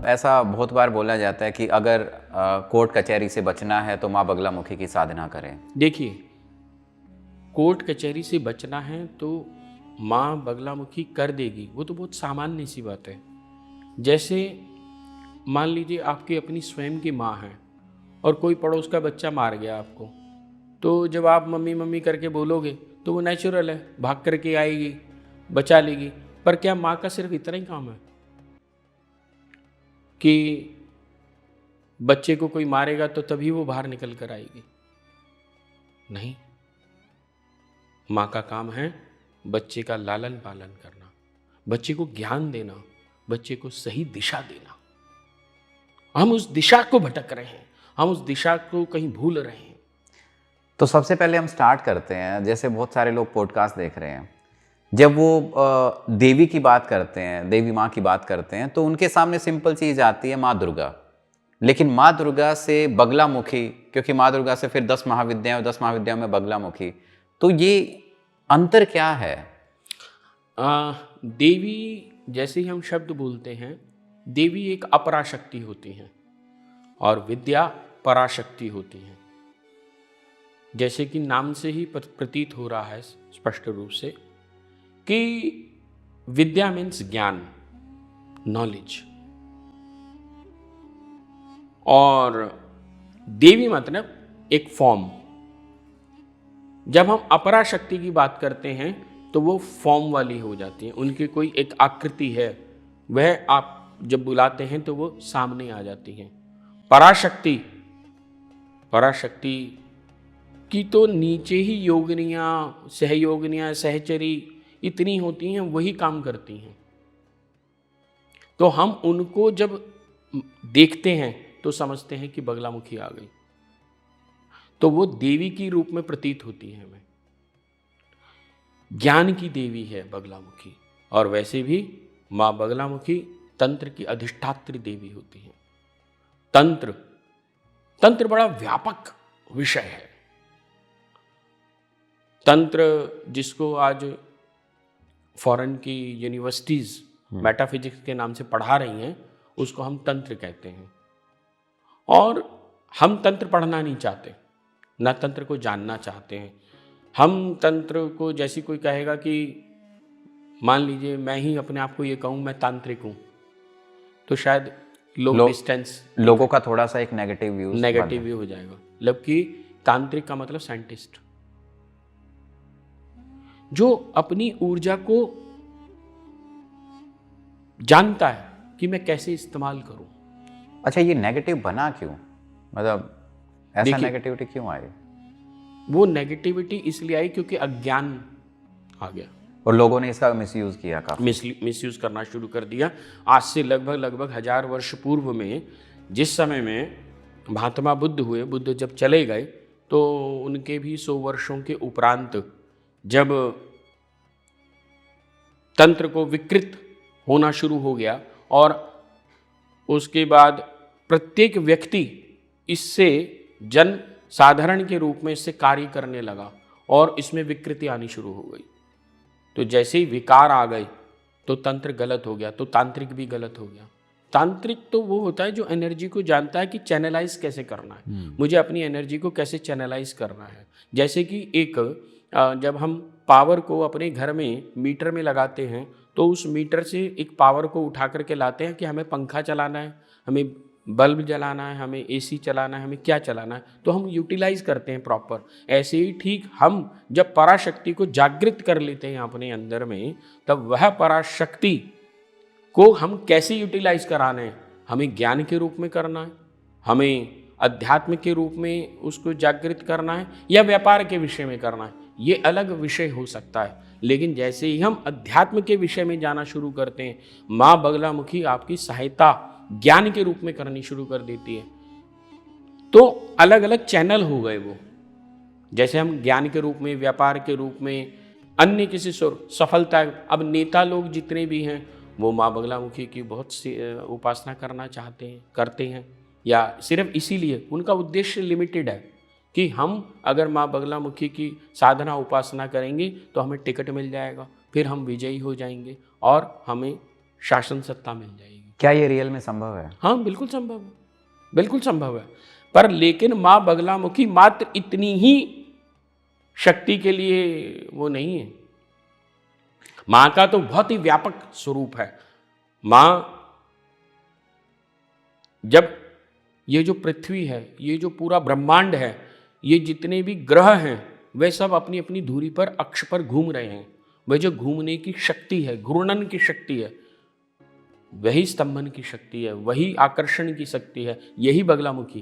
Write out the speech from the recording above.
ऐसा बहुत बार बोला जाता है कि अगर कोर्ट कचहरी से बचना है तो माँ बगलामुखी की साधना करें। देखिए, कोर्ट कचहरी से बचना है तो माँ बगलामुखी कर देगी, वो तो बहुत सामान्य सी बात है। जैसे मान लीजिए आपकी अपनी स्वयं की माँ है और कोई पड़ोस का बच्चा मार गया आपको, तो जब आप मम्मी मम्मी करके बोलोगे तो वो नेचुरल है, भाग करके आएगी, बचा लेगी। पर क्या माँ का सिर्फ इतना ही काम है कि बच्चे को कोई मारेगा तो तभी वो बाहर निकल कर आएगी? नहीं, माँ का काम है बच्चे का लालन पालन करना, बच्चे को ज्ञान देना, बच्चे को सही दिशा देना। हम उस दिशा को भटक रहे हैं, हम उस दिशा को कहीं भूल रहे हैं। तो सबसे पहले हम स्टार्ट करते हैं, जैसे बहुत सारे लोग पॉडकास्ट देख रहे हैं, जब वो देवी की बात करते हैं, देवी माँ की बात करते हैं, तो उनके सामने सिंपल चीज आती है माँ दुर्गा। लेकिन माँ दुर्गा से बगलामुखी, क्योंकि माँ दुर्गा से फिर 10 महाविद्याएं और 10 महाविद्याओं में बगलामुखी, तो ये अंतर क्या है? देवी जैसे ही हम शब्द बोलते हैं, देवी एक अपराशक्ति होती हैं और विद्या पराशक्ति होती हैं। जैसे कि नाम से ही प्रतीत हो रहा है स्पष्ट रूप से कि विद्या मीन्स ज्ञान, नॉलेज, और देवी मतलब एक फॉर्म। जब हम अपराशक्ति की बात करते हैं तो वो फॉर्म वाली हो जाती है, उनकी कोई एक आकृति है, वह आप जब बुलाते हैं तो वो सामने आ जाती हैं। पराशक्ति की तो नीचे ही योगिनियाँ, सहयोगिनियाँ, सहचरी इतनी होती हैं, वही काम करती हैं। तो हम उनको जब देखते हैं तो समझते हैं कि बगलामुखी आ गई, तो वो देवी की रूप में प्रतीत होती है हमें। ज्ञान की देवी है बगलामुखी, और वैसे भी माँ बगलामुखी तंत्र की अधिष्ठात्री देवी होती है। तंत्र बड़ा व्यापक विषय है। तंत्र जिसको आज फॉरेन की यूनिवर्सिटीज मेटाफिजिक्स के नाम से पढ़ा रही हैं, उसको हम तंत्र कहते हैं। और हम तंत्र पढ़ना नहीं चाहते, ना तंत्र को जानना चाहते हैं। हम तंत्र को, जैसी कोई कहेगा कि मान लीजिए मैं ही अपने आप को ये कहूँ मैं तांत्रिक हूँ, तो शायद लोगों का थोड़ा सा एक नेगेटिव व्यू हो जाएगा। मतलब कि तांत्रिक का मतलब साइंटिस्ट, जो अपनी ऊर्जा को जानता है कि मैं कैसे इस्तेमाल करूं। अच्छा, ये नेगेटिव बना क्यों? मतलब ऐसा नेगेटिविटी क्यों आई? वो नेगेटिविटी इसलिए आई क्योंकि अज्ञान आ गया और लोगों ने इसका मिसयूज किया, काफी मिसयूज करना शुरू कर दिया। आज से लगभग 1000 वर्ष पूर्व में, जिस समय में महात्मा बुद्ध जब चले गए, तो उनके भी 100 वर्षों के उपरांत जब तंत्र को विकृत होना शुरू हो गया और उसके बाद प्रत्येक व्यक्ति इससे जन साधारण के रूप में इससे कार्य करने लगा और इसमें विकृति आनी शुरू हो गई। तो जैसे ही विकार आ गए तो तंत्र गलत हो गया, तो तांत्रिक भी गलत हो गया। तांत्रिक तो वो होता है जो एनर्जी को जानता है कि चैनलाइज कैसे करना है, मुझे अपनी एनर्जी को कैसे चैनलाइज करना है। जैसे कि जब हम पावर को अपने घर में मीटर में लगाते हैं, तो उस मीटर से एक पावर को उठा करके लाते हैं कि हमें पंखा चलाना है, हमें बल्ब जलाना है, हमें एसी चलाना है, हमें क्या चलाना है, तो हम यूटिलाइज करते हैं प्रॉपर। ऐसे ही ठीक हम जब पराशक्ति को जागृत कर लेते हैं अपने अंदर में, तब वह पराशक्ति को हम कैसे यूटिलाइज कराना है, हमें ज्ञान के रूप में करना है, हमें अध्यात्म के रूप में उसको जागृत करना है, या व्यापार के विषय में करना है, ये अलग विषय हो सकता है। लेकिन जैसे ही हम अध्यात्म के विषय में जाना शुरू करते हैं, माँ बगलामुखी आपकी सहायता ज्ञान के रूप में करनी शुरू कर देती है। तो अलग अलग चैनल हो गए वो। जैसे हम ज्ञान के रूप में, व्यापार के रूप में, अन्य किसी सफलता, अब नेता लोग जितने भी हैं वो माँ बगलामुखी की बहुत सी उपासना करना करते हैं, या सिर्फ इसीलिए उनका उद्देश्य लिमिटेड है कि हम अगर माँ बगलामुखी की साधना उपासना करेंगे तो हमें टिकट मिल जाएगा, फिर हम विजयी हो जाएंगे और हमें शासन सत्ता मिल जाएगी। क्या ये रियल में संभव है? हाँ, बिल्कुल संभव है, बिल्कुल संभव है। पर लेकिन माँ बगलामुखी मात्र इतनी ही शक्ति के लिए वो नहीं है। माँ का तो बहुत ही व्यापक स्वरूप है। माँ, जब ये जो पृथ्वी है, ये जो पूरा ब्रह्मांड है, ये जितने भी ग्रह हैं, वे सब अपनी अपनी धुरी पर, अक्ष पर घूम रहे हैं। वह जो घूमने की शक्ति है, घूर्णन की शक्ति है, वही स्तंभन की शक्ति है, वही आकर्षण की शक्ति है, यही बगलामुखी है।